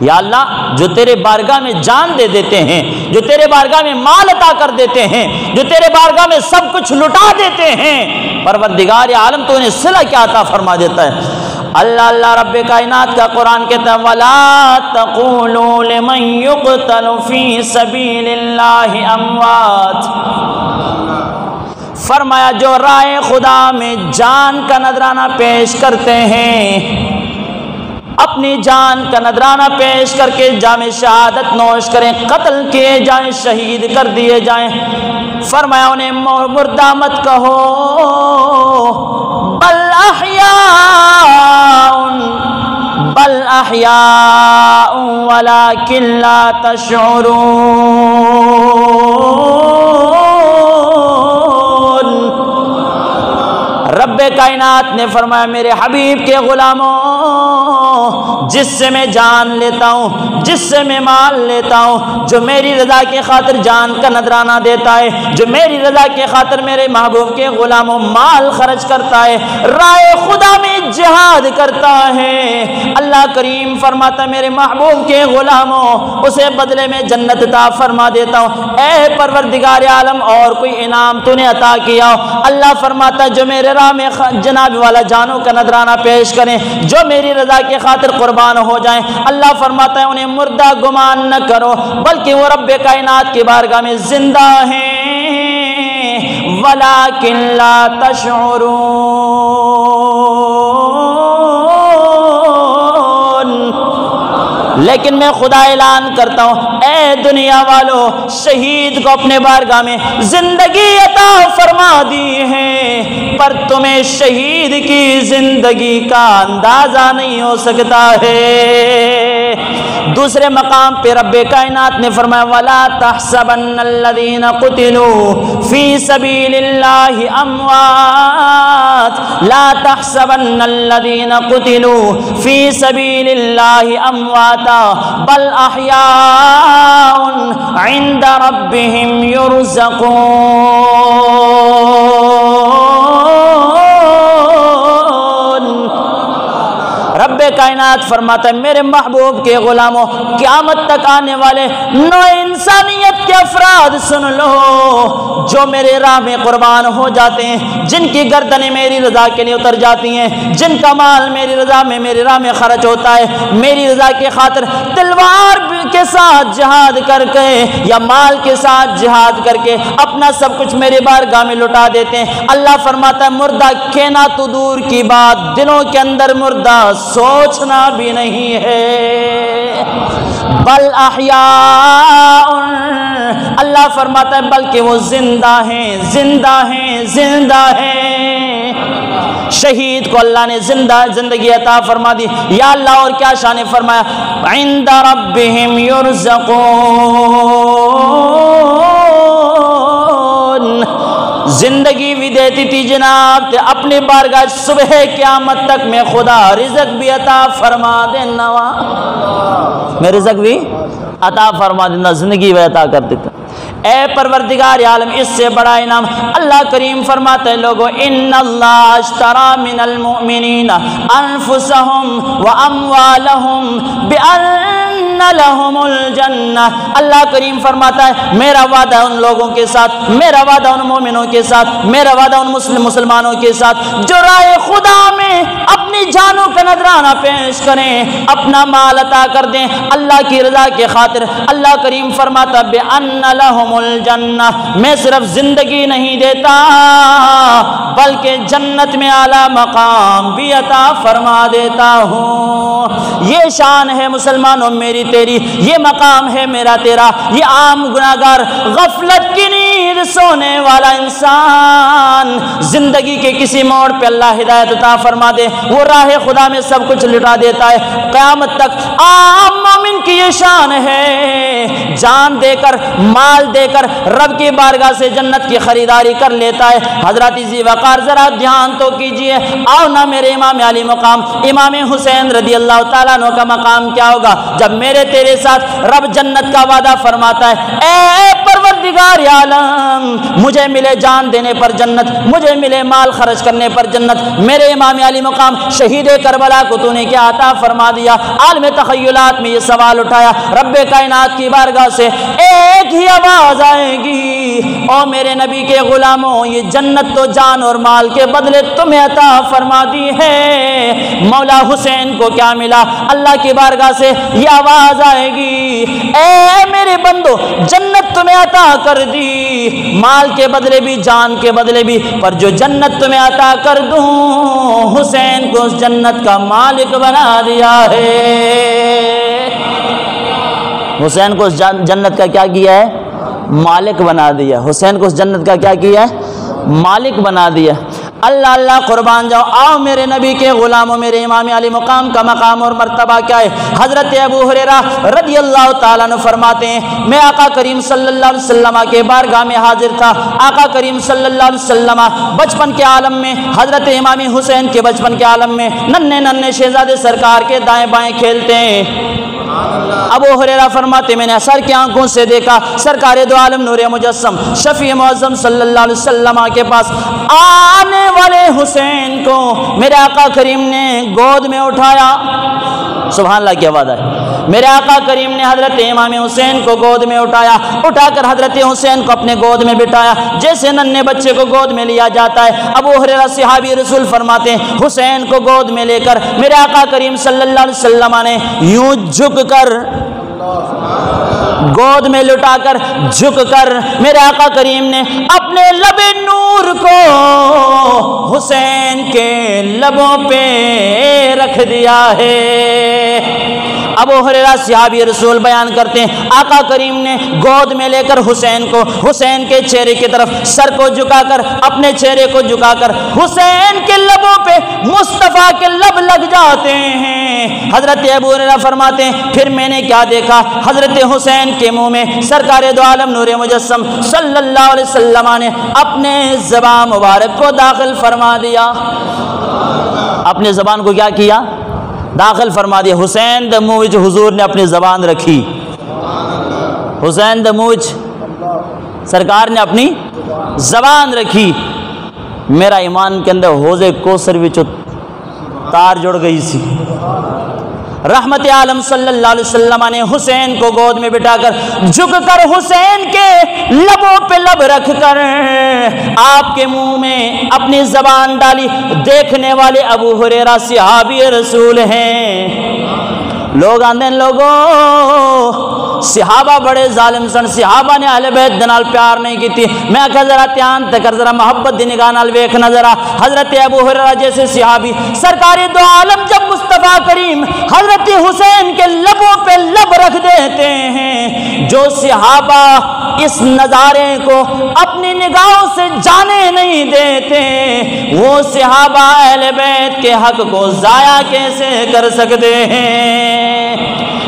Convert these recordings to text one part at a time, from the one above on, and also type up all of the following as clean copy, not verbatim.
یا اللہ جو تیرے بارگاہ میں جان دے دیتے ہیں، جو تیرے بارگاہ میں مال عطا کر دیتے ہیں، جو تیرے بارگاہ میں سب کچھ لٹا دیتے ہیں، پروردگار عالم تو انہیں صلہ کیا عطا فرما دیتا ہے۔ اللہ اللہ رب کائنات کا قرآن کہتا ہے وَلَا تَقُولُوا لِمَنْ يُقْتَلُ فِي سَبِيلِ اللَّهِ أَمْوَاتٍ، فرمایا جو راہ خدا میں جان کا نذرانہ پیش کرتے ہیں، اپنی جان کا نذرانہ پیش کر کے جام شہادت نوش کریں، قتل کیے جائیں، شہید کر دیے جائیں، فرمایا انہیں مردہ مت کہو، بل احیاء ولکن لا تشعرون۔ رب کائنات نے فرمایا میرے حبیب کے غلاموں، جس سے میں جان لیتا ہوں، جس سے میں مال لیتا ہوں، جو میری رضا کی خاطر جان کا نذرانہ دیتا ہے، جو میری رضا کی خاطر میرے محبوب کے غلاموں مال خرچ کرتا ہے، راہ خدا میں جہاد کرتا ہے، اللہ کریم فرماتا میرے محبوب کے غلاموں اسے بدلے میں جنت عطا فرما دیتا ہوں۔ اے پروردگار عالم اور کوئی انعام تو نے عطا کیا ہو؟ اللہ فرماتا جو میرے راہ میں جناب والا جانوں کا نذرانہ پیش کریں، جو میری رضا کی خاطر قربان ہو جائیں، اللہ فرماتا ہے انہیں مردہ گمان نہ کرو، بلکہ وہ رب کائنات کی بارگاہ میں زندہ ہیں، ولیکن لا تشعرون۔ لیکن میں خدا اعلان کرتا ہوں اے دنیا والو، شہید کو اپنے بارگاہ میں زندگی عطا فرما دی ہے، پر تمہیں شہید کی زندگی کا اندازہ نہیں ہو سکتا ہے۔ دوسرے مقام پہ رب کائنات نے فرمایا وَلَا تَحْسَبَنَّ الَّذِينَ قُتِلُوا فِي سَبِيلِ اللَّهِ أَمْوَاتٍ لَا تَحْسَبَنَّ الَّذِينَ قُتِلُوا فِي سَبِيلِ اللَّهِ أَمْوَاتًا بَلْ أَحْيَاءٌ عِندَ رَبِّهِمْ يُرْزَقُونَ۔ رب کائنات فرماتا ہے میرے محبوب کے غلاموں، قیامت تک آنے والے نو انسانیت کے افراد سن لو جو میرے راہ میں قربان ہو جاتے ہیں، جن کی گردنیں میری رضا کے لیے اتر جاتی ہیں، جن کا مال میری رضا میں میری راہ میں خرچ ہوتا ہے، میری رضا کی خاطر تلوار کے ساتھ جہاد کر کے یا مال کے ساتھ جہاد کر کے اپنا سب کچھ میرے بارگاہ میں لٹا دیتے ہیں، اللہ فرماتا ہے مردہ کہنا تو دور کی بات، دلوں کے اندر مردہ سوچنا بھی نہیں ہے۔ بل احیاء، اللہ فرماتا ہے بلکہ وہ زندہ ہیں، زندہ ہیں، زندہ ہیں۔ شہید کو اللہ نے زندگی عطا فرما دی۔ یا اللہ اور کیا شان فرمایا عند ربهم يرزقون، زندگی بھی دیتی تھی جناب تے اپنی بارگاہ صبح قیامت تک میں خدا رزق بھی عطا فرما دینا، میں رزق بھی عطا فرما دینا، زندگی بھی عطا کر دیتا۔ اے پروردگار عالم اس سے بڑا انعام اللہ کریم فرماتے ہیں لوگوں ان اللہ اشترى من المؤمنین انفسهم واموالهم بان لهم الجنہ، اللہ کریم فرماتا ہے میرا وعدہ ان لوگوں کے ساتھ، میرا وعدہ ان مومنوں کے ساتھ، میرا وعدہ ان مسلمانوں کے ساتھ جو راہ خدا میں اپنی جانوں کا نذرانہ پیش کریں، اپنا مال عطا کر دیں اللہ کی رضا کی خاطر۔ اللہ کریم فرماتا بان لهم الجنہ، میں صرف زندگی نہیں دیتا بلکہ جنت میں اعلیٰ مقام بھی عطا فرما دیتا ہوں۔ یہ شان ہے مسلمانوں میری تیری، یہ مقام ہے میرا تیرا۔ یہ عام گناہگار غفلت کی نیند سونے والا انسان زندگی کے کسی موڑ پہ اللہ ہدایت عطا فرما دے، وہ راہ خدا میں سب کچھ لٹا دیتا ہے۔ قیامت تک عام مومن کی یہ شان ہے، جان دے کر مال دے کر رب کی بارگاہ سے جنت کی خریداری کر لیتا ہے۔ حضرت ذی وقار ذرا دھیان تو کیجئے، آؤ نا میرے امام علی مقام امام حسین رضی اللہ تعالیٰ عنہ کا مقام کیا ہوگا جب میرے تیرے ساتھ رب جنت کا وعدہ فرماتا ہے۔ اے پروردگار عالم مجھے ملے جان دینے پر جنت، مجھے ملے مال خرچ کرنے پر جنت، میرے امام علی مقام شہید کربلا کو تو نے کیا عطا فرما دیا؟ عالم تخیلات میں یہ سوال اٹھایا، رب کائنات کی بارگاہ سے ایک ہی آواز آئے گی، او میرے نبی کے غلاموں، یہ جنت تو جان اور مال کے بدلے تمہیں عطا فرما دی ہے، مولا حسین کو کیا ملا؟ اللہ کی بارگاہ سے یہ آواز آئے گی، اے میرے بندو جنت تمہیں عطا کر دی، مال کے بدلے بھی جان کے بدلے بھی، پر جو جنت تمہیں عطا کر دوں حسین کو اس جنت کا مالک بنا دیا ہے۔ حسین کو اس جنت کا کیا کیا ہے؟ مالک بنا دیا۔ حسین کو اس جنت کا کیا کیا ہے؟ مالک بنا دیا۔ اللہ اللہ قربان جاؤ، آؤ میرے نبی کے غلاموں، میرے امام علی مقام کا مقام اور مرتبہ کیا ہے؟ حضرت ابو ہریرہ رضی اللہ تعالیٰ عنہ فرماتے ہیں، میں آقا کریم صلی اللہ علیہ وسلم کے بارگاہ میں حاضر تھا، آقا کریم صلی اللہ علیہ وسلم بچپن کے عالم میں، حضرت امام حسین کے بچپن کے عالم میں ننھے ننھے شہزادے سرکار کے دائیں بائیں کھیلتے ہیں۔ ابو ہریرہ فرماتے میں نے سر کی آنکھوں سے دیکھا سرکار دو عالم نور مجسم شفیع معظم صلی اللہ علیہ وسلم کے پاس آنے والے حسین کو میرے آقا کریم نے گود میں اٹھایا۔ سبحان اللہ کی آواز ہے۔ میرے آقا کریم نے حضرت امام حسین کو گود میں اٹھایا، اٹھا کر حضرت حسین کو اپنے گود میں بٹھایا جیسے ننھے بچے کو گود میں لیا جاتا ہے۔ ابو ہریرہ صحابی رسول فرماتے ہیں حسین کو گود میں لے کر میرے آقا کریم صلی اللہ علیہ وسلم نے یوں جھک کر گود میں لٹا کر جھک کر میرے آقا کریم نے اپنے لب نور کو حسین کے لبوں پہ رکھ دیا ہے۔ ابو ہریرہ صحابی رسول بیان کرتے ہیں آقا کریم نے گود میں لے کر حسین کو حسین کے چہرے کی طرف سر کو جھکا کر اپنے چہرے کو جھکا کر حسین کے لبوں پہ مصطفیٰ کے لب لگ جاتے ہیں۔ حضرت ابو ہریرہ فرماتے ہیں پھر میں نے کیا دیکھا؟ حضرت حسین کے منہ میں سرکار دو عالم نور مجسم صلی اللہ علیہ وسلم نے اپنے زبان مبارک کو داخل فرما دیا۔ اپنے زبان کو کیا کیا؟ داخل فرما دیا۔ حسین دے منہ وچ حضور نے اپنی زبان رکھی، حسین دے منہ وچ سرکار نے اپنی زبان رکھی۔ میرا ایمان کے اندر حوض کوثر وچ تار جڑ گئی سی۔ رحمت عالم صلی اللہ علیہ وسلم نے حسین کو گود میں بٹھا کر جھک کر حسین کے لبوں پہ لب رکھ کر آپ کے منہ میں اپنی زبان ڈالی۔ دیکھنے والے ابو ہریرہ صحابی رسول ہیں۔ لوگ آندے لوگوں صحابہ بڑے ظالم سن، صحابہ نے اہل بیت دے نال پیار نہیں کیتی۔ میں آکھا ذرا دھیان تے کر، ذرا محبت دی نگاہ نال ویکھنا ذرا۔ حضرت ابو ہریرہ جیسے صحابی سرکار دو عالم جب مصطفیٰ کریم حضرت حسین کے لبوں پہ لب رکھ دیتے ہیں، جو صحابہ اس نظارے کو اپنی نگاہوں سے جانے نہیں دیتے، وہ صحابہ اہل بیت کے حق کو ضائع کیسے کر سکتے ہیں؟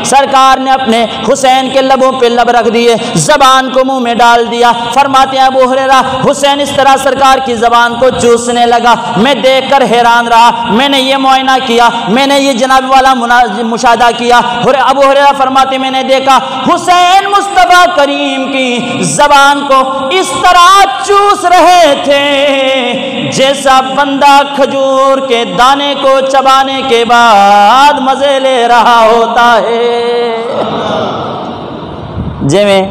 سرکار نے اپنے حسین کے لبوں پہ لب رکھ دیے، زبان کو منہ میں ڈال دیا۔ فرماتے ہیں ابو ہریرہ حسین اس طرح سرکار کی زبان کو چوسنے لگا، میں دیکھ کر حیران رہا، میں نے یہ معائنہ کیا، میں نے یہ جناب والا مشاہدہ کیا۔ ابو ہریرہ فرماتے میں نے دیکھا حسین مصطفیٰ کریم کی زبان کو اس طرح چوس رہے تھے جیسا بندہ کھجور کے دانے کو چبانے کے بعد مزے لے رہا ہوتا ہے۔ جے میں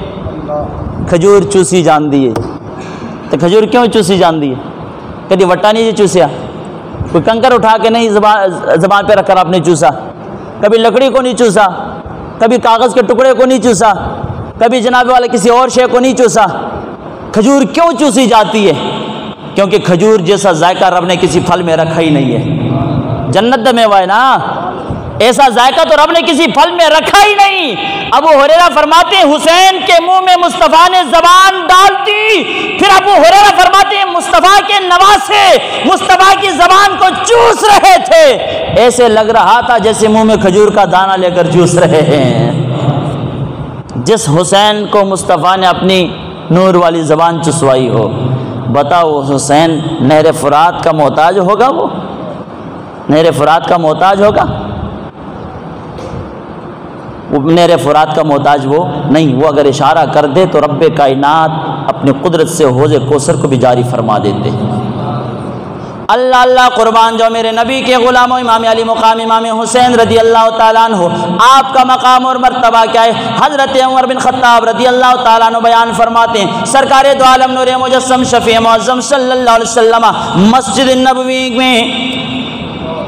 کھجور چوسی جان دیے تو کھجور کیوں چوسی جان دیے؟ کدی وٹا نہیں جی چوسیا، کوئی کنکر اٹھا کے نہیں زبان پہ رکھ کر آپ نے چوسا، کبھی لکڑی کو نہیں چوسا، کبھی کاغذ کے ٹکڑے کو نہیں چوسا، کبھی جناب والا کسی اور شے کو نہیں چوسا۔ کھجور کیوں چوسی جاتی ہے؟ کیونکہ کھجور جیسا ذائقہ رب نے کسی پھل میں رکھا ہی نہیں ہے۔ جنت میں وہ ہے نا، ایسا ذائقہ تو رب نے کسی پھل میں رکھا ہی نہیں۔ ابو ہریرہ فرماتے ہیں حسین کے منہ میں مصطفیٰ نے زبان ڈال دی، پھر ابو ہریرہ فرماتے ہیں مصطفیٰ کے نواسے مصطفیٰ کی زبان کو چوس رہے تھے، ایسے لگ رہا تھا جیسے منہ میں کھجور کا دانہ لے کر چوس رہے ہیں۔ جس حسین کو مصطفیٰ نے اپنی نور والی زبان چسوائی ہو، بتاؤ حسین نہر فرات کا محتاج ہوگا؟ وہ نہر فرات کا محتاج ہوگا؟ نہر فرات کا محتاج وہ نہیں، وہ اگر اشارہ کر دے تو رب کائنات اپنی قدرت سے حوض کوثر کو بھی جاری فرما دیتے ہیں۔ اللہ اللہ قربان جو میرے نبی کے غلاموں امام علی مقام امام حسین رضی اللہ تعالیٰ عنہ، آپ کا مقام اور مرتبہ کیا ہے؟ حضرت عمر بن خطاب رضی اللہ تعالیٰ عنہ بیان فرماتے ہیں، سرکار دو عالم نور مجسم شفیع معظم صلی اللہ علیہ وسلم مسجد نبوی میں،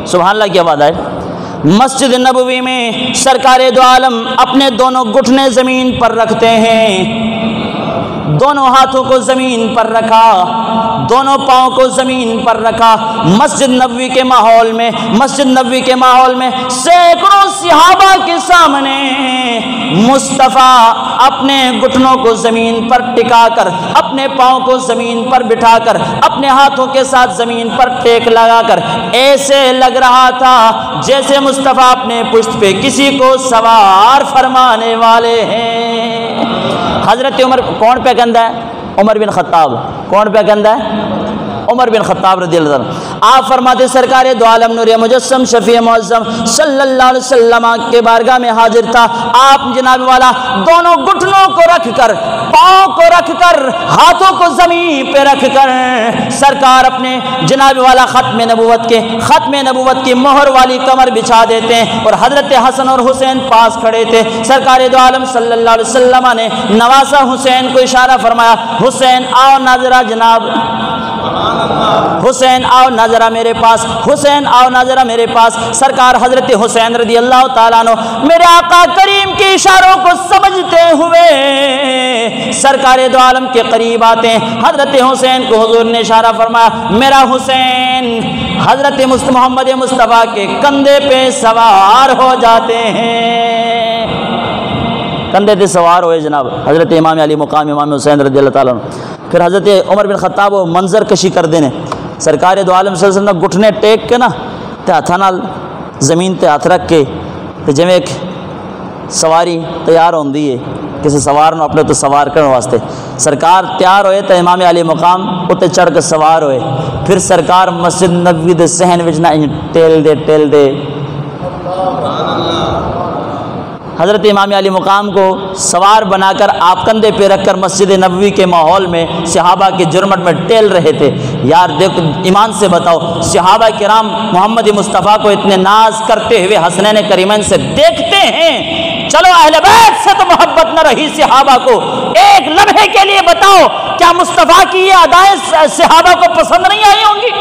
سبحان اللہ کی آواز آئے، مسجد نبوی میں سرکار دو عالم اپنے دونوں گھٹنے زمین پر رکھتے ہیں، دونوں ہاتھوں کو زمین پر رکھا، دونوں پاؤں کو زمین پر رکھا۔ مسجد نبوی کے ماحول میں، مسجد نبوی کے ماحول میں سینکڑوں صحابہ کے سامنے مصطفیٰ اپنے گھٹنوں کو زمین پر ٹکا کر، اپنے پاؤں کو زمین پر بٹھا کر، اپنے ہاتھوں کے ساتھ زمین پر ٹیک لگا کر ایسے لگ رہا تھا جیسے مصطفیٰ اپنے پشت پہ کسی کو سوار فرمانے والے ہیں۔ حضرت عمر کون پہ کندہ ہے؟ عمر بن خطاب۔ کون پہ کندہ ہے؟ عمر بن خطاب رضی اللہ عنہ۔ آپ فرماتے سرکار دو عالم نور مجسم شفیع معظم صلی اللہ علیہ وسلم کے بارگاہ میں حاضر تھا۔ آپ جناب والا دونوں گھٹنوں کو رکھ کر، پاؤں کو رکھ کر، ہاتھوں کو زمین پہ رکھ کر سرکار اپنے جناب والا ختم نبوت کی مہر والی کمر بچھا دیتے ہیں، اور حضرت حسن اور حسین پاس کھڑے تھے۔ سرکار دو عالم صلی اللہ علیہ وسلم نے نواسا حسین کو اشارہ فرمایا، حسین آؤ ناظرہ جناب، حسین آؤ ناظرہ میرے پاس، حسین آؤ ناظرہ میرے پاس۔ سرکار حضرت حسین رضی اللہ تعالیٰ عنہ میرے آقا کریم کے اشاروں کو سمجھتے ہوئے سرکار دو عالم کے قریب آتے ہیں۔ حضرت حسین کو حضور نے اشارہ فرمایا، میرا حسین حضرت محمد مصطفیٰ کے کندھے پہ سوار ہو جاتے ہیں، کندھے پہ سوار ہوئے جناب حضرت امام علی مقام امام حسین رضی اللہ تعالیٰ عنہ۔ پھر حضرت عمر بن خطاب وہ منظر کشی کر دینے، سرکار دو عالم صلی اللہ علیہ وسلم گھٹنے ٹیک کے نا تے ہاتھاں نال زمین تے ہاتھ رکھ کے تے جویں ایک سواری تیار ہوندی ہے کسی سوار نو اپنے تو سوار کرنے واسطے، سرکار تیار ہوئے تے امام علی مقام اتے چڑھ کے سوار ہوئے۔ پھر سرکار مسجد نبوی دے صحن وچ نہ ٹیل دے حضرت امام علی مقام کو سوار بنا کر آپ کندھے پہ رکھ کر مسجد نبوی کے ماحول میں صحابہ کے جرمٹ میں ٹیل رہے تھے۔ یار دیکھو ایمان سے بتاؤ، صحابہ کرام محمد مصطفیٰ کو اتنے ناز کرتے ہوئے حسنین کریمین سے دیکھتے ہیں، چلو اہل بیت سے تو محبت نہ رہی صحابہ کو، ایک لمحے کے لیے بتاؤ کیا مصطفیٰ کی یہ ادائیں صحابہ کو پسند نہیں آئی ہوں گی؟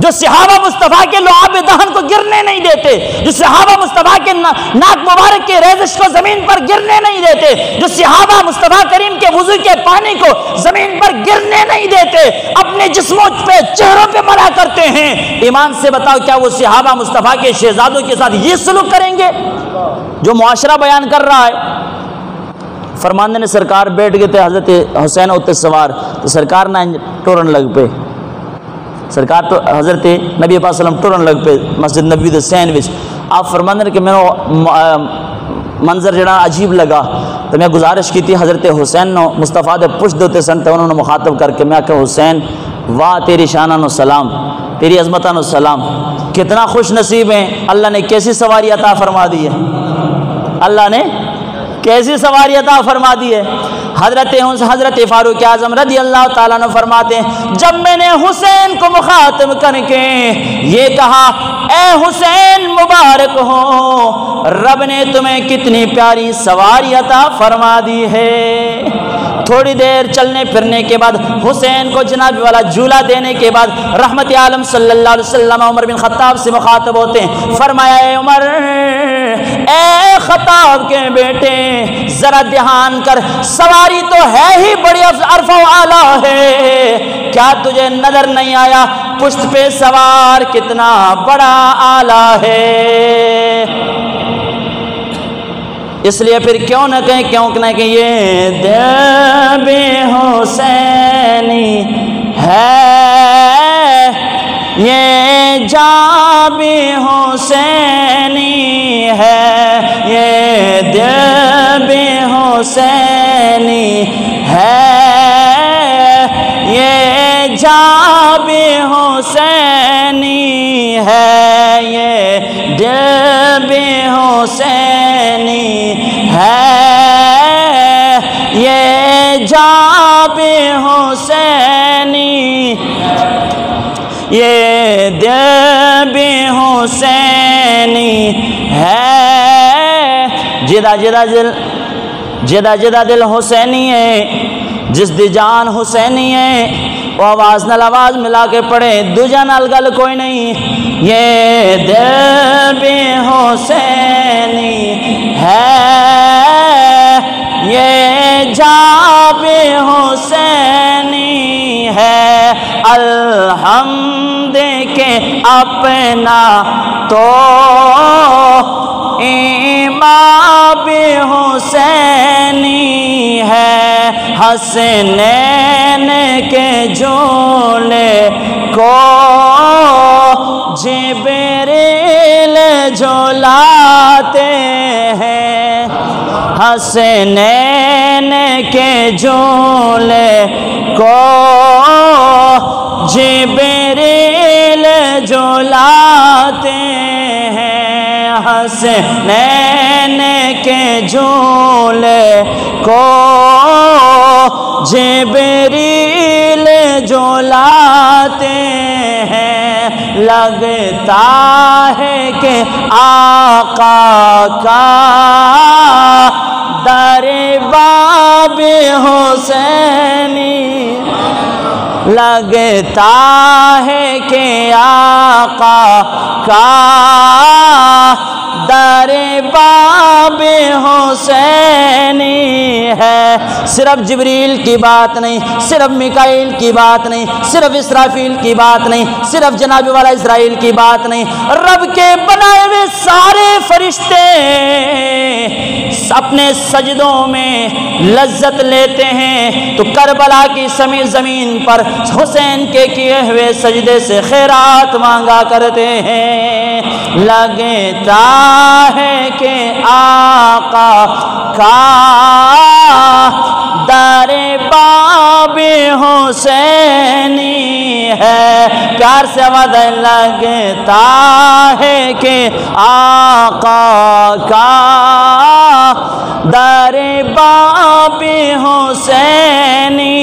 جو صحابہ مصطفیٰ کے لعاب دہن کو گرنے نہیں دیتے، جو صحابہ مصطفیٰ کے ناک مبارک کے ریزش کو زمین پر گرنے نہیں دیتے، جو صحابہ مصطفیٰ کریم کے وضو کے پانی کو زمین پر گرنے نہیں دیتے، اپنے جسموں پہ چہروں پہ ملا کرتے ہیں، ایمان سے بتاؤ کیا وہ صحابہ مصطفیٰ کے شہزادوں کے ساتھ یہ سلوک کریں گے جو معاشرہ بیان کر رہا ہے؟ فرماندے نے سرکار بیٹھ گئے تھے، حضرت حسین اتنے سوار تو سرکار نہ ٹورن لگ پہ، سرکار تو حضرت نبی پاک صلی اللہ علیہ وسلم ٹورن لگ پہ مسجد نبوی دے صحن وچ۔ آپ فرماندے نے کہ میں منظر جڑا عجیب لگا تو میں گزارش کی تھی حضرت حسین نو مصطفیٰ دے پشت دوتے سن تو انہوں نے مخاطب کر کے میں کہ حسین واہ تیری شانہ نو سلام، تیری عظمتہ نو سلام، کتنا خوش نصیب ہیں، اللہ نے کیسی سواری عطا فرما دی ہے، اللہ نے کیسی سواری عطا فرما دی ہے۔ حضرت فاروق اعظم رضی اللہ تعالیٰ عنہ فرماتے ہیں جب میں نے حسین کو مخاطب کر کے یہ کہا اے حسین مبارک ہو، رب نے تمہیں کتنی پیاری سواری عطا فرما دی ہے۔ تھوڑی دیر چلنے پھرنے کے بعد حسین کو جناب والا جھولا دینے کے بعد رحمت عالم صلی اللہ علیہ وسلم عمر بن خطاب سے مخاطب ہوتے ہیں، فرمایا اے عمر، اے خطاب کے بیٹے ذرا دھیان کر، سواری تو ہے ہی بڑی عرفہ و اعلیٰ ہے، کیا تجھے نظر نہیں آیا پشت پہ سوار کتنا بڑا اعلیٰ ہے؟ اس لیے پھر کیوں نہ کہیں یہ دل حسینی ہے، یہ جان بھی حسینی ہے، یہ دل بھی حسینی ہے، یہ جان بھی حسینی ہے، یہ دل بھی حسینی حسینی، یہ دل بھی حسینی ہے، جدا جدا دل، جدا جدا دل حسینی ہے، جس دی جان حسینی ہے، وہ آواز نال آواز ملا کے پڑھے، دوجا نال گل کوئی نہیں، یہ دل بھی حسینی ہے، یہ جان بھی حسینی ہے، الحمد کے اپنا تو امام بھی حسینی ہے، حسنین کے جھولے کو جبریل جھولاتے ہیں، حسنین کے جھولے کو جبریل جھولاتے ہیں، حسنین کے جھولے کو جبریل جھولاتے ہیں، لگتا ہے کہ آقا کا در باب حسینی، لگتا ہے کہ آقا کا در باب حسینی ہے، صرف جبریل کی بات نہیں، صرف میکائیل کی بات نہیں، صرف اسرافیل کی بات نہیں، صرف جناب والا اسرائیل کی بات نہیں، رب کے بنائے ہوئے سارے فرشتے اپنے سجدوں میں لذت لیتے ہیں، تو کربلا کی زمین پر حسین کے کیے ہوئے سجدے سے خیرات مانگا کرتے ہیں، لگتا ہے کہ آقا کا در باب حسینی ہے، پیار سے آواز ہے، لگتا ہے کہ آقا کا در باب حسینی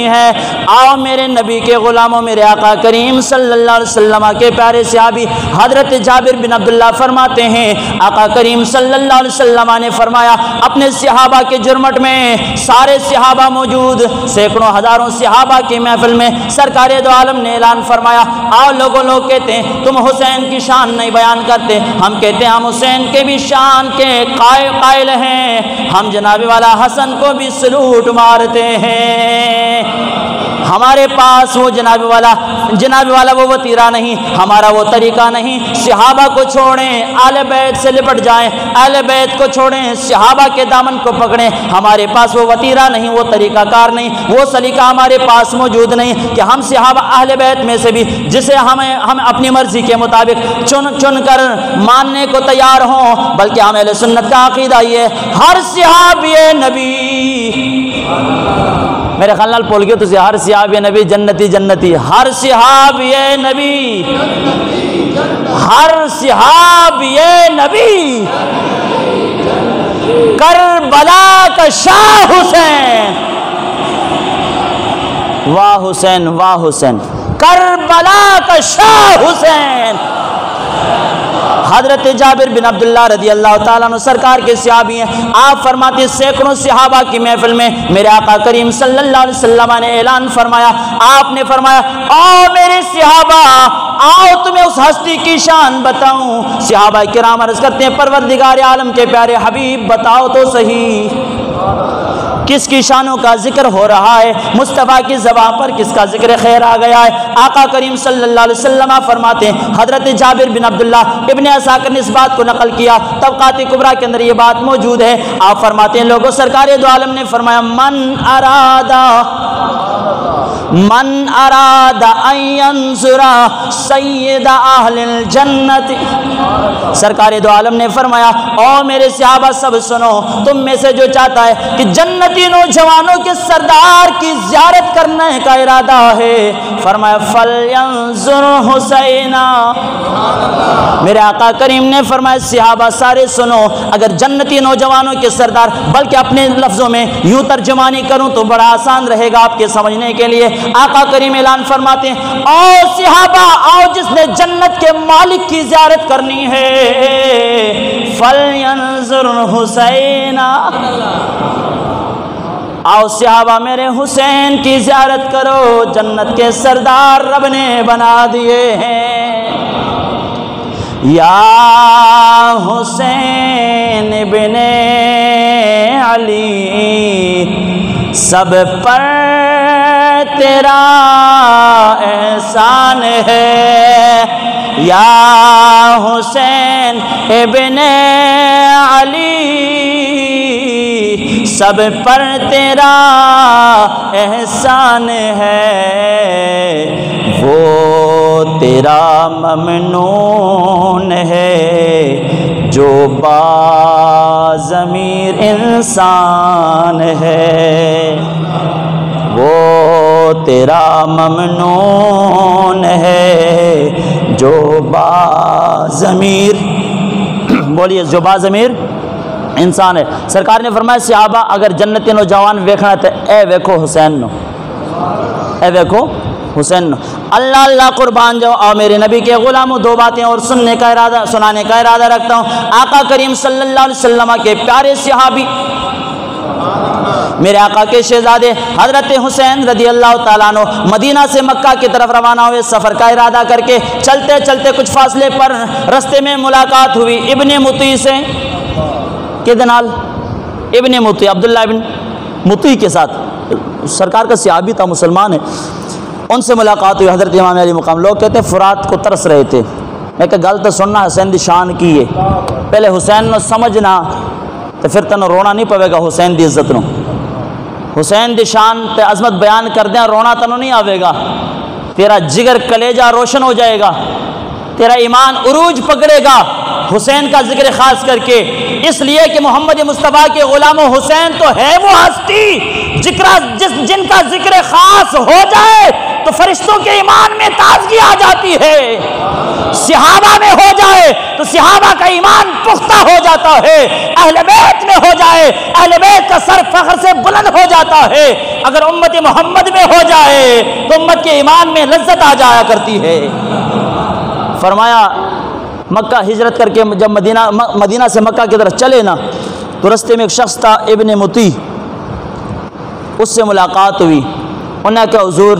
ہے۔ آؤ میرے نبی کے غلاموں، میرے آقا کریم صلی اللہ علیہ وسلم کے پیارے صحابی حضرت جابر بن عبداللہ فرماتے ہیں، آقا کریم صلی اللہ علیہ وسلم نے فرمایا اپنے صحابہ کے جرمٹ میں، سارے صحابہ موجود، سینکڑوں ہزاروں صحابہ کی محفل میں سرکار دو عالم نے اعلان فرمایا، آؤ لوگ کہتے ہیں تم حسین کی شان نہیں بیان کرتے، ہم کہتے ہیں ہم حسین کے بھی شان کے قائل ہیں، ہم جناب والا حسن کو بھی سلوٹ مارتے ہیں، ہمارے پاس وہ جناب والا وہ وطیرہ نہیں، ہمارا وہ طریقہ نہیں، صحابہ کو چھوڑیں، اہل بیت سے لپٹ جائیں، اہل بیت کو چھوڑیں، صحابہ کے دامن کو پکڑیں، ہمارے پاس وہ وطیرہ نہیں، وہ طریقہ کار نہیں، وہ سلیقہ ہمارے پاس موجود نہیں کہ ہم صحابہ اہل بیت میں سے بھی جسے ہم اپنی مرضی کے مطابق چن کر ماننے کو تیار ہوں، بلکہ ہم اہل سنت کا عقیدہ یہ ہر صحابی نبی، میرے خیال بول گئے تو ہر صحابی نبی جنتی جنتی، ہر صحابی نبی، ہر صحابی نبی کربلا کا شاہ حسین، واہ حسین واہ حسین، کربلا کا شاہ حسین۔ حضرت جابر بن عبداللہ رضی اللہ تعالیٰ عنہ سرکار کے صحابی ہیں، آپ فرماتے ہیں سینکڑوں صحابہ کی محفل میں میرے آقا کریم صلی اللہ علیہ وسلم نے اعلان فرمایا، آپ نے فرمایا آؤ میرے صحابہ، آؤ تمہیں اس ہستی کی شان بتاؤں۔ صحابہ کرام عرض کرتے ہیں پروردگار عالم کے پیارے حبیب بتاؤ تو صحیح، کس کی شانوں کا ذکر ہو رہا ہے، مصطفیٰ کی زبان پر کس کا ذکر خیر آ گیا ہے؟ آقا کریم صلی اللہ علیہ وسلم فرماتے ہیں، حضرت جابر بن عبداللہ ابن عساکر نے اس بات کو نقل کیا، طبقات کبریٰ کے اندر یہ بات موجود ہے، آپ فرماتے ہیں لوگوں سرکار دو عالم نے فرمایا من ارادہ من اراد ان ینظر سید اہل الجنت، سرکار دو عالم نے فرمایا او میرے صحابہ سب سنو، تم میں سے جو چاہتا ہے کہ جنتی نوجوانوں کے سردار کی زیارت کرنے کا ارادہ ہے، فرمایا فلینظر حسینا، میرے آقا کریم نے فرمایا صحابہ سارے سنو، اگر جنتی نوجوانوں کے سردار، بلکہ اپنے لفظوں میں یوں ترجمانی کروں تو بڑا آسان رہے گا آپ کے سمجھنے کے لیے، آقا کریم اعلان فرماتے ہیں آؤ صحابہ آؤ، جس نے جنت کے مالک کی زیارت کرنی ہے فلینظر حسینا، آؤ صحابہ میرے حسین کی زیارت کرو، جنت کے سردار رب نے بنا دیے ہیں۔ یا حسین ابن علی سب پر تیرا احسان ہے، یا حسین ابن علی سب پر تیرا احسان ہے، وہ تیرا ممنون ہے جو باضمیر انسان ہے، وہ تیرا ممنون ہے جو باضمیر، بولیے جو باضمیر انسان ہے۔ سرکار نے فرمایا صحابہ اگر جنتی نوجوان ویکھنا ہے تو اے ویکھو حسین نو، اے ویکھو حسین نو۔ اللہ اللہ قربان جاؤ، اور میرے نبی کے غلاموں دو باتیں اور سنانے کا ارادہ رکھتا ہوں۔ آقا کریم صلی اللہ علیہ وسلم کے پیارے صحابی میرے آقا کے شہزادے حضرت حسین رضی اللہ تعالیٰ عنہ مدینہ سے مکہ کی طرف روانہ ہوئے، سفر کا ارادہ کر کے چلتے چلتے کچھ فاصلے پر رستے میں ملاقات ہوئی ابن مطیع سے، کدنال ابن مطیع، عبداللہ ابن مطیع کے ساتھ، سرکار کا صحابی تھا، مسلمان ہے، ان سے ملاقات ہوئی حضرت امام علی مقام۔ لوگ کہتے ہیں فرات کو ترس رہے تھے، میں کہ گل تو سننا حسین دی شان کی ہے، پہلے حسین نو سمجھنا تو پھر تنو رونا نہیں پوے گا، حسین دی عزت نو، حسین دی شان تے عظمت بیان کر دیں، رونا تنو نہیں آوے گا، تیرا جگر کلیجہ روشن ہو جائے گا، تیرا ایمان عروج پکڑے گا حسین کا ذکر خاص کر کے، اس لیے کہ محمد مصطفیٰ کے غلاموں حسین تو ہے وہ ہستی جن کا ذکر خاص ہو جائے تو فرشتوں کے ایمان میں تازگی آ جاتی ہے، صحابہ میں ہو جائے تو صحابہ کا ایمان پختہ ہو جاتا ہے، اہل بیت میں ہو جائے اہل بیت کا سر فخر سے بلند ہو جاتا ہے، اگر امت محمد میں ہو جائے تو امت کے ایمان میں لذت آ جایا کرتی ہے۔ فرمایا مکہ ہجرت کر کے جب مدینہ سے مکہ کی طرف چلے نا تو رستے میں ایک شخص تھا ابن مطیع، اس سے ملاقات ہوئی، انہوں نے کہا حضور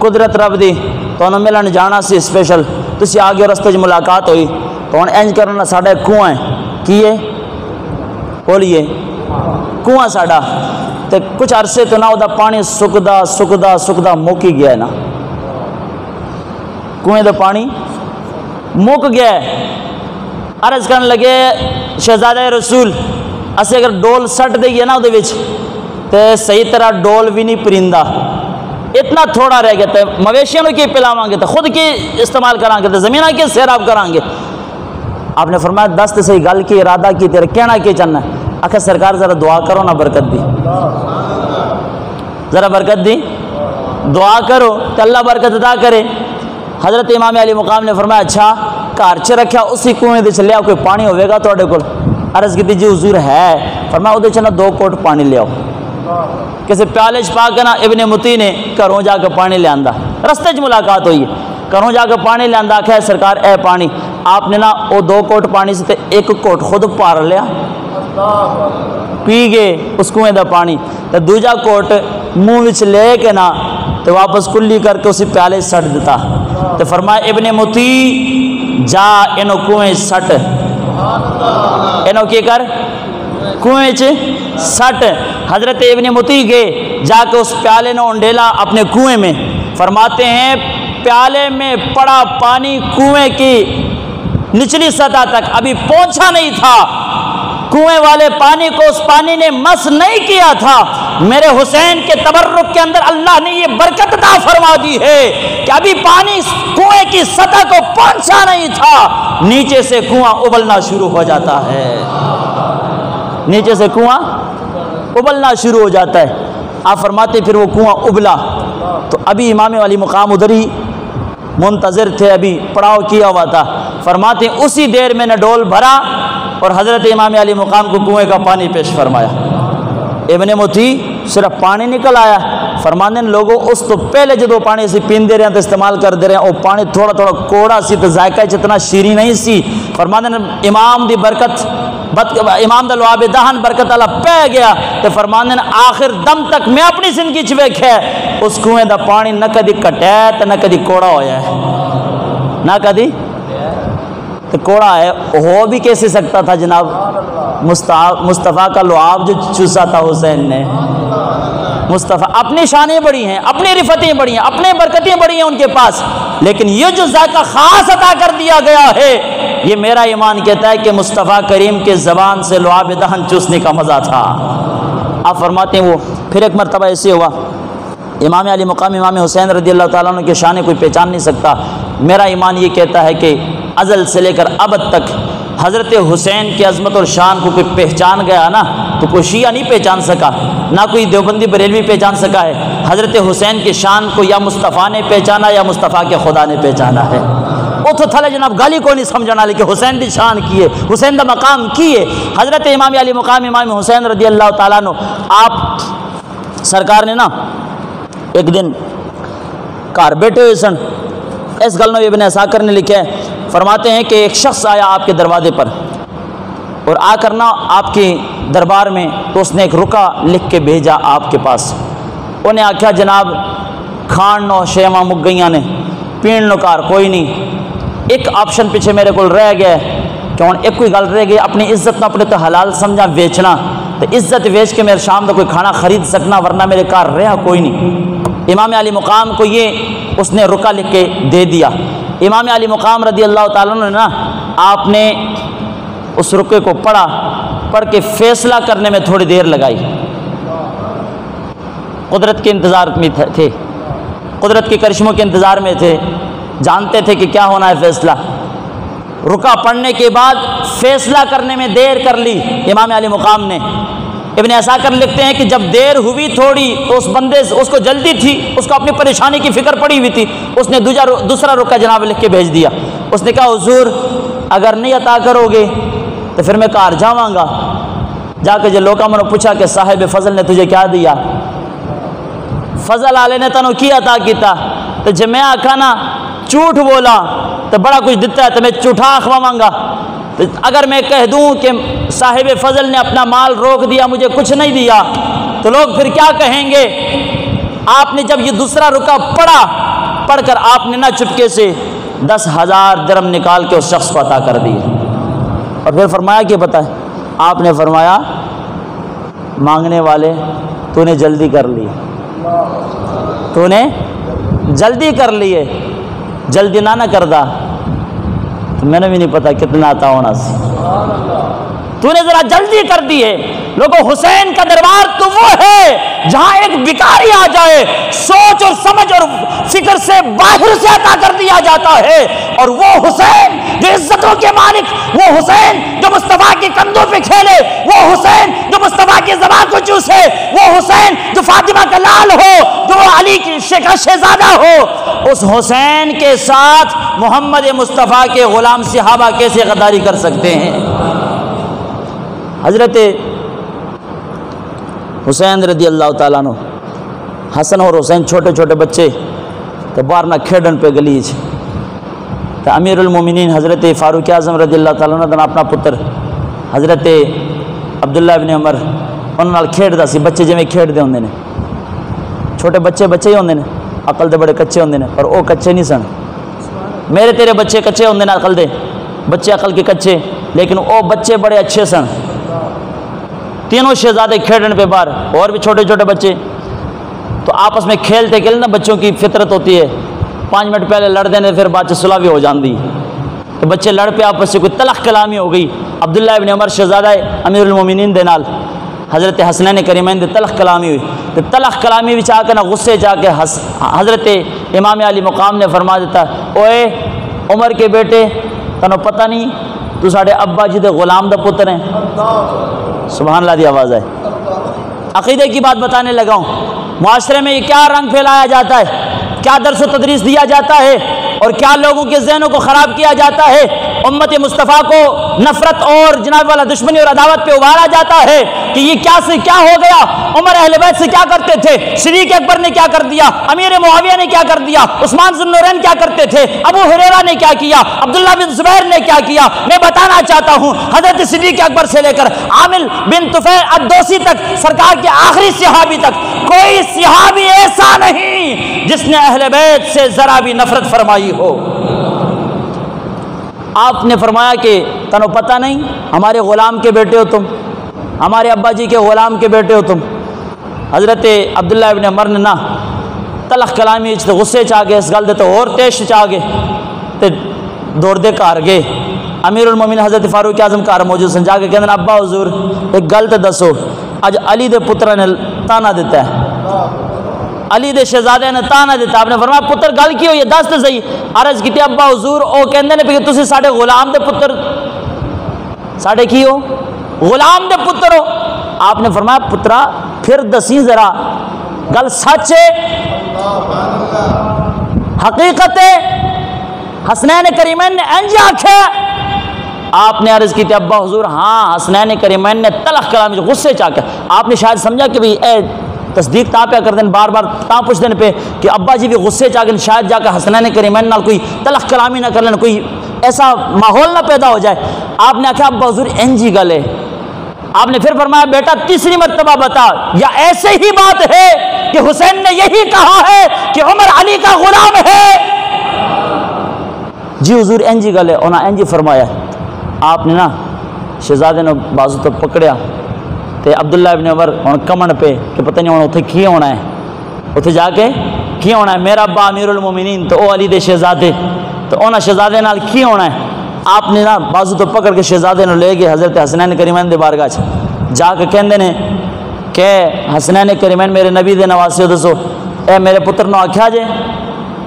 قدرت رب دی تو انہوں ملن جانا سی اسپیشل، تو اسی آگے رستے میں ملاقات ہوئی تو انہوں انج کرنا ساڑھا کنواں ہے، کیے بولیے کنواں ساڑھا، تو کچھ عرصے تو نہ وہ پانی سکدا موکی گیا ہے نا، کنویں دا پانی مک گیا ہے۔ عرض کرنے لگے شہزادہ رسول اسے اگر ڈول سٹ دے گیا نا وہ تو صحیح طرح ڈول بھی نہیں پرندہ، اتنا تھوڑا رہ گیا، تو مویشیوں کی پلاواں گے تو خود کی استعمال کریں گے تو زمینہ کی سیراب کریں گے۔ آپ نے فرمایا دست صحیح گل کی ارادہ کی تیرے کہنا کی چاہنا ہے، آخر سرکار ذرا دعا کرو نا برکت دی، ذرا برکت دی دعا کرو کہ اللہ برکت عطا کرے۔ حضرت امام علی مقام نے فرمایا اچھا گھر چ رکھا اسی کنویں دے چ لیا کوئی پانی ہوئے گا تواڈے کول؟ عرض کی جی حضور ہے، فرمایا وہ چ نا 2 کوٹ پانی لے آؤ، کسی پیالے چ پا کے نا ابن مطیع نے گھروں جا کے پانی لے آندا، رستے چ ملاقات ہوئی ہے، گھروں جا کے پانی لے آندا، آخیا سرکار اے پانی، آپ نے نا وہ 2 کوٹ پانی سے 1 کوٹ خود پار لیا، پی گئے اس کنویں دا پانی، تو دوجا کوٹ منہ وچ لے کے نا تو واپس کلی کر کے اسی پیالے سٹ دیتا، تو فرمایا ابن مطیع جا انہوں کنویں سٹ، انہوں کی کر کنویں چ سٹ۔ حضرت ابن مطیع گئے جا کے اس پیالے نے انڈیلا اپنے کنویں میں، فرماتے ہیں پیالے میں پڑا پانی کنویں کی نچلی سطح تک ابھی پہنچا نہیں تھا، کنویں والے پانی کو اس پانی نے مس نہیں کیا تھا، میرے حسین کے تبرک کے اندر اللہ نے یہ برکت عطا فرما دی ہے کہ ابھی پانی کنویں کی سطح کو پہنچا نہیں تھا، نیچے سے کنواں ابلنا شروع ہو جاتا ہے، نیچے سے کنواں ابلنا شروع ہو جاتا ہے۔ آپ فرماتے پھر وہ کنواں ابلا تو ابھی امام علی مقام ادھر ہی منتظر تھے، ابھی پڑاؤ کیا ہوا تھا۔ فرماتے اسی دیر میں نے ڈول بھرا اور حضرت امام علی مقام کو کنویں کا پانی پیش فرمایا۔ ابن متی صرف پانی نکل آیا، فرمانے لوگوں اس تو پہلے جدو پانی سے پین دے رہے ہیں تو استعمال کر دے رہے ہیں، وہ پانی تھوڑا تھوڑا کوڑا سی تو ذائقہ جتنا شیریں نہیں سی۔ فرمانے امام دی برکت امام دا لعاب دہن برکت اللہ پہ گیا تو فرمانے آخر دم تک میں اپنی زندگی چ ویکھیا اس کنویں دا پانی نہ کدی کٹیا تے نہ کدی کوڑا ہویا ہے، نہ کدی تو کوڑا ہے ہو بھی کیسے سکتا تھا جناب؟ مصطفیٰ کا لعاب جو چوسا تھا حسین نے، مصطفیٰ اپنی شانیں بڑی ہیں، اپنی رفتیں بڑی ہیں، اپنی برکتیں بڑی ہیں ان کے پاس، لیکن یہ جو ذائقہ خاص عطا کر دیا گیا ہے یہ میرا ایمان کہتا ہے کہ مصطفیٰ کریم کے زبان سے لعاب دہن چوسنے کا مزہ تھا۔ آپ فرماتے ہیں وہ پھر ایک مرتبہ ایسے ہوا، امام علی مقام امام حسین رضی اللہ تعالیٰ عنہ کے شان کوئی پہچان نہیں سکتا، میرا ایمان یہ کہتا ہے کہ ازل سے لے کر ابد تک حضرت حسین کی عظمت اور شان کو کوئی پہچان گیا نا تو کوئی شیعہ نہیں پہچان سکا، نہ کوئی دیوبندی بریلوی پہچان سکا ہے۔ حضرت حسین کی شان کو یا مصطفیٰ نے پہچانا یا مصطفیٰ کے خدا نے پہچانا ہے۔ وہ تو تھلے جناب گالی کو نہیں سمجھنا، لیکن حسین دی شان کی ہے، حسین دا مقام کی ہے۔ حضرت امام علی مقام امام حسین رضی اللہ تعالیٰ عنہ آپ سرکار نے نا ایک دن کار بیٹھے ہوئے سن، اس گل میں ابن اساکر نے لکھا ہے، فرماتے ہیں کہ ایک شخص آیا آپ کے دروازے پر اور آ کر نا آپ کے دربار میں تو اس نے ایک رکا لکھ کے بھیجا آپ کے پاس، انہیں آکھیا جناب کھان نو شیواں مک گئیاں نے، پین نو کار کوئی نہیں، ایک آپشن پیچھے میرے کو رہ گیا ہے کہ ہوں ایک کوئی گل رہ گئی، اپنی عزت نہ اپنے تو حلال سمجھا ویچنا، تو عزت ویچ کے میرے شام کا کوئی کھانا خرید سکنا، ورنہ میرے کار رہا کوئی نہیں۔ امام علی مقام کو یہ اس نے رکا لکھ کے دے دیا۔ امام علی مقام رضی اللہ تعالیٰ عنہ نے نا آپ نے اس رکے کو پڑھ کے فیصلہ کرنے میں تھوڑی دیر لگائی، قدرت کے انتظار میں تھے، قدرت کے کرشموں کے انتظار میں تھے، جانتے تھے کہ کیا ہونا ہے فیصلہ۔ رکا پڑھنے کے بعد فیصلہ کرنے میں دیر کر لی امام علی مقام نے۔ ابن اساکر لکھتے ہیں کہ جب دیر ہوئی تھوڑی تو اس بندے سے اس کو جلدی تھی، اس کو اپنی پریشانی کی فکر پڑی ہوئی تھی، اس نے دوسرا رکا جناب لکھ کے بھیج دیا۔ اس نے کہا حضور اگر نہیں عطا کرو گے تو پھر میں کار جاواں گا۔ جا کے جو لوکاں منو پوچھا کہ صاحب فضل نے تجھے کیا دیا، فضل والے نے تنو کی عطا کیتا، تو جب میں آکھا نا جھوٹ بولا تو بڑا کچھ دیتا ہے تو میں جھوٹا کھواواں گا، اگر میں کہہ دوں کہ صاحب فضل نے اپنا مال روک دیا مجھے کچھ نہیں دیا تو لوگ پھر کیا کہیں گے؟ آپ نے جب یہ دوسرا رکا پڑھ کر آپ نے نہ چپکے سے 10,000 درہم نکال کے اس شخص کو عطا کر دی، اور پھر فرمایا کہ پتہ ہے آپ نے فرمایا مانگنے والے تو نے جلدی کر لی، تو نے جلدی کر لیے، جلدی نہ کردا تو میں نے بھی نہیں پتا کتنا عطا ہونا سی، تو نے ذرا جلدی کر دی ہے۔ لوگوں حسین کا دربار تو وہ ہے جہاں ایک بھکاری آ جائے سوچ اور سمجھ اور فکر سے باہر سے عطا کر دیا جاتا ہے، اور وہ حسین جو عزتوں کے مالک، وہ حسین جو مصطفیٰ کے کندھوں پہ کھیلے، وہ حسین جو مصطفیٰ کی زبان کو چوسے، وہ حسین جو فاطمہ کا لال ہو، جو علی کی شہزادہ ہو، اس حسین کے ساتھ محمد مصطفیٰ کے غلام صحابہ کیسے غداری کر سکتے ہیں؟ حضرت حسین رضی اللہ تعالیٰ عنہ، حسن اور حسین چھوٹے چھوٹے بچے تو باہر نہ کھیڈن پہ گلیچ، تو امیر المومنین حضرت فاروق اعظم رضی اللہ تعالیٰ عنہ اپنا پتر حضرت عبداللہ ابن عمر انہوں نال کھیڈدا سی، بچے جویں کھیڈدے ہوندے نے، چھوٹے بچے ہی ہوندے نے، عقل دے بڑے کچے ہوندے نے، پر او کچے نہیں سن۔ میرے تیرے بچے کچے ہوندے نے، عقل دے بچے عقل کے کچے، لیکن او بچے بڑے اچھے سن۔ تینوں شہزادے کھیڈن پہ باہر، اور بھی چھوٹے چھوٹے بچے تو آپس میں کھیلتے نا، بچوں کی فطرت ہوتی ہے 5 منٹ پہلے لڑ دینے پھر بعد صلح بھی ہو جاندی، کہ بچے لڑ پہ آپس سے کوئی تلخ کلامی ہو گئی. عبداللہ ابن عمر شہزادہ امیر المومنین دے نال حضرت حسنین کریمین دے تلخ کلامی ہوئی. تو تلخ کلامی بھی چاہ کے نہ غصے جا کے حضرت امام علی مقام نے فرما دیتا اوئے عمر کے بیٹے تنو پتہ نہیں تو ساڑھے ابا جی دے غلام دا پتر ہیں. سبحان اللہ دی آواز ہے. عقیدے کی بات بتانے لگا ہوں. معاشرے میں یہ کیا رنگ پھیلایا جاتا ہے, کیا درس و تدریس دیا جاتا ہے, اور کیا لوگوں کے ذہنوں کو خراب کیا جاتا ہے. امت مصطفیٰ کو نفرت اور جناب والا دشمنی اور عداوت پہ ابھارا جاتا ہے کہ یہ کیا ہو گیا, عمر اہل بیت سے کیا کرتے تھے, صدیق اکبر نے کیا کر دیا, امیر معاویہ نے کیا کر دیا, عثمان ذو النورین کیا کرتے تھے, ابو ہریرہ نے کیا کیا, عبداللہ بن زبیر نے کیا کیا. میں بتانا چاہتا ہوں حضرت صدیق اکبر سے لے کر عامل بن طفیل الدوسی تک, سرکار کے آخری صحابی تک, کوئی صحابی ایسا نہیں جس نے اہل بیت سے ذرا بھی نفرت فرمائی ہو. آپ نے فرمایا کہ تنو پتہ نہیں ہمارے غلام کے بیٹے ہو تم, ہمارے ابا جی کے غلام کے بیٹے ہو تم. حضرت عبداللہ ابن عمر نے نا تلخ کلامی غصے چاہ گئے اس گل دے تو اور تیش چاہ گئے تے دوڑ دے کار گئے. امیر المومنین حضرت فاروق اعظم کار موجود سن, جا کے کہندے ابا حضور ایک گل تے دسو, اج علی دے پتر نے تانا دیتا ہے, علی دے شہزادے نے تانا دیتا. آپ نے فرمایا پتر گل کی ہوئی ہے دس تے صحیح. عرض کیتی ابا حضور او کہندے نے کہ تسی ساڈے غلام دے پتر, ساڈے کی ہو, غلام دے پتر ہو. آپ نے فرمایا پترا پھر دسی ذرا گل سچ ہے, حقیقت ہے, حسنین کریمین نے انج آکھیا. آپ نے عرض کی تھی ابا حضور ہاں حسنین کریمین نے تلخ کلام غصے چاہ کے. آپ نے شاید سمجھا کہ بھئی اے تصدیق تا پہ کر دیں, بار بار تا پوچھ دیں پہ کہ ابا جی بھی غصے چاہ کے شاید جا کے حسنین کریمین نال کوئی تلخ کلامی نہ کر لیں, کوئی ایسا ماحول نہ پیدا ہو جائے. آپ نے کہا ابا حضور انجی گل ہے. آپ نے پھر فرمایا بیٹا تیسری مرتبہ بتا, یا ایسے ہی بات ہے کہ حسین نے یہی کہا ہے کہ عمر علی کا غلام ہے. جی حضور انجی گل ہے, انہاں انجی فرمایا. آپ نے نا شہزادے نے بازو تو پکڑیا تے عبداللہ ابن عمر ہن کمن پہ کہ پتہ نہیں ہن اوتھے کی ہونا ہے, اوتھے جا کے کی ہونا ہے. میرا ابا امیر المومنین تو او علی دے شہزادے, تو انہاں شہزادے نال کی ہونا ہے. آپ نے نا بازو تو پکڑ کے شہزادے نو لے گئے حضرت حسنین کریمین دے بارگاہ چ, جا کے کہندے نے کہ حسنین کریمین میرے نبی دے نواسے دسو, اے میرے پتر نو آکھیا جے.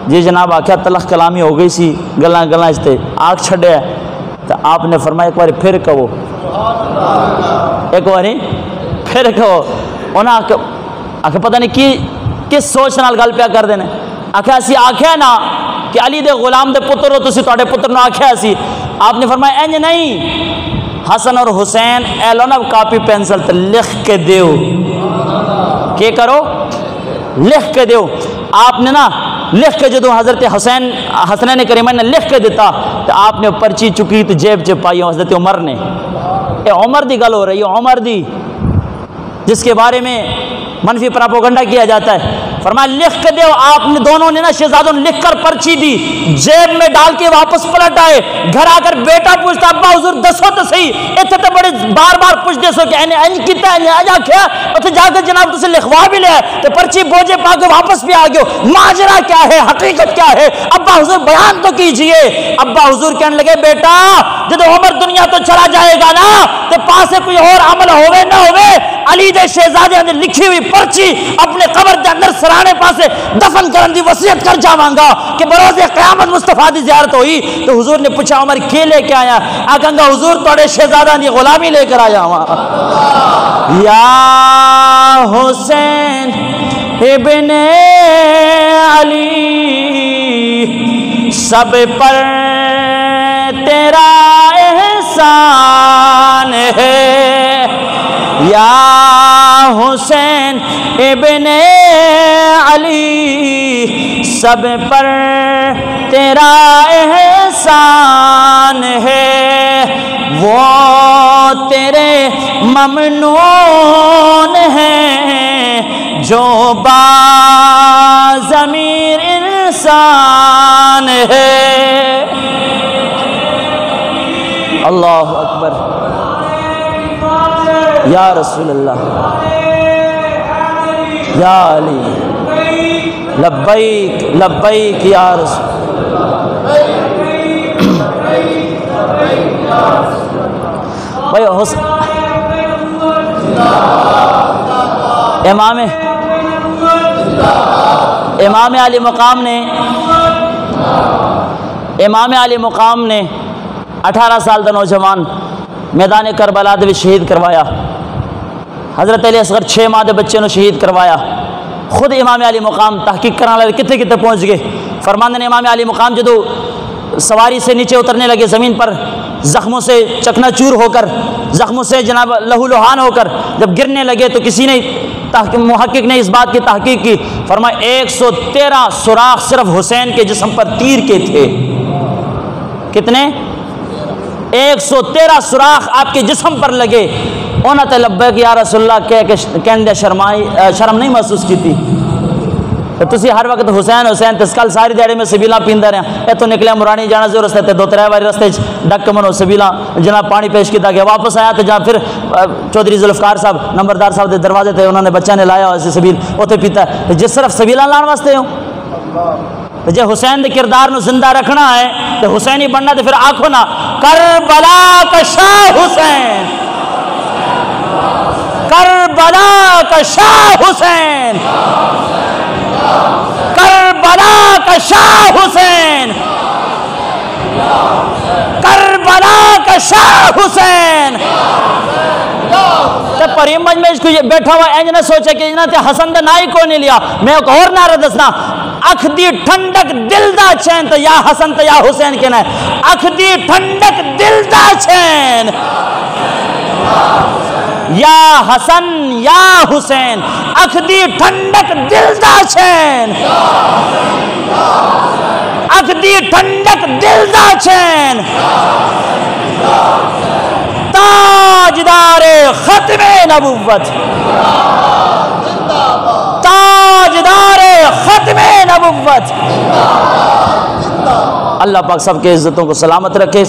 جی جناب آکھیا تلخ کلامی ہو گئی سی گلاں گلاں وچ تے آکھ چھڈیا. تو آپ نے فرمایا ایک باری پھر کہو, ایک باری پھر کہو. انہاں آکھیا پتہ نہیں کی کس سوچ نال گل پیا کر دینے. آکھیا اسی آکھیا نا کہ علی دے غلام دے پتر ہو تسی, تواڈے پتر نو آکھیا اسی. آپ نے فرمایا انج نہیں, حسن اور حسین اے لو نا کاپی پینسل تے لکھ کے دیو. کہ کرو لکھ کے دیو. آپ نے نا لکھ کے جدو حضرت حسنین کریمین نے لکھ کے دیتا تو آپ نے پرچی چکی تو جیب چ پائی حضرت عمر نے. اے عمر دی گل ہو رہی ہے, عمر دی جس کے بارے میں منفی پراپوگنڈا کیا جاتا ہے. فرمایا لکھ کے دیو. آپ نے دونوں نے نا شہزادوں نے لکھ کر پرچی دی, جیب میں ڈال کے واپس پلٹ آئے. گھر آ کر بیٹا پوچھتا ابا حضور دسو تو صحیح, اتنے تو بڑے بار بار پوچھ دے سو کہ انج کیتا ہے اجا کیا اتنے جا کے جناب تسے لکھوا بھی لیا تو پرچی بوجھے پا کے واپس بھی آ گئے. ماجرا کیا ہے, حقیقت کیا ہے, ابا حضور بیان تو کیجئے. ابا حضور کہنے لگے بیٹا جب عمر دنیا تو چلا جائے گا نا تو پاسے کوئی اور عمل ہوئے نہ ہوئے, علی دے شہزادے نے لکھی ہوئی پرچی اپنے قبر دے اندر سرانے پاسے دفن کرن دی وصیت کر جاواں گا کہ بروز قیامت مصطفیٰ دی زیارت ہوئی. تو حضور نے پوچھا عمر کے لے کے آیا؟ آکھاں گا حضور تواڈے شہزادہ دی غلامی لے کر آیا ہوں. یا حسین ابن علی سب پر تیرا احسان ہے. یا حسین ابن علی سب پر تیرا احسان ہے. وہ تیرے ممنون ہیں جو باضمیر انسان ہے. اللہ اکبر. یا رسول اللہ, یا علی, لبیک لبیک یا رسول. بھائی امام علی مقام نے 18 سال دا نوجوان میدان کربلا دے شہید کروایا. حضرت علی اصغر 6 ماہ دے بچے نو شہید کروایا. خود امام علی مقام تحقیق کرنے والے کتنے کتنے پہنچ گئے. فرماندے نے امام علی مقام جدو سواری سے نیچے اترنے لگے زمین پر، زخموں سے چکنا چور ہو کر، زخموں سے جناب لہو لہان ہو کر جب گرنے لگے تو کسی نے محقق نے اس بات کی تحقیق کی. فرمایا 113 سوراخ صرف حسین کے جسم پر تیر کے تھے. کتنے؟ 113 سوراخ آپ کے جسم پر لگے. انہوں نے لبیک یا رسول اللہ کہہ کے کہنے شرم نہیں محسوس کی تھی. تو تسی ہر وقت حسین حسین تسکل ساری دیڑے میں سبیلاں پیندہ رہے. اے تو نکلے مرانی جانا سے رستے تے 2-3 بار رستے ڈک منو سبیلاں جناب پانی پیش کیتا گیا. واپس آیا تو جہاں پھر چودھری ذوالفقار صاحب نمبردار صاحب دے دروازے تے انہوں نے بچہ نے لایا اسے سبیل اوتے پیتا ہے. جس صرف سبیلاں لان واسطے ہوں جے حسین دے کردار نو زندہ رکھنا ہے تو حسینی بننا تو پھر آنکھو نا کربلا کا شاہ حسین، کربلا کا شاہ حسین، کربلا کا شاہ حسین، کربلا کا شاہ حسین. تے پرعمدہ میں اس کو بیٹھا ہوا انج نہ سوچے کہ انہاں تے حسن دا نائی کو نہیں لیا. میں ایک اور نعرہ دسنا، اکھ دی ٹھنڈک دل دا چین تو یا حسن تو یا حسین کہنا ہے. اکھ دی ٹھنڈک دل دا چین یا حسن یا حسین. اکھ دی ٹھنڈک دل دا چین، اکھ دی ٹھنڈک دل دا چین. تاجدار ختم نبوت، تاجدار ختم نبوت. اللہ پاک سب کے عزتوں کو سلامت رکھے.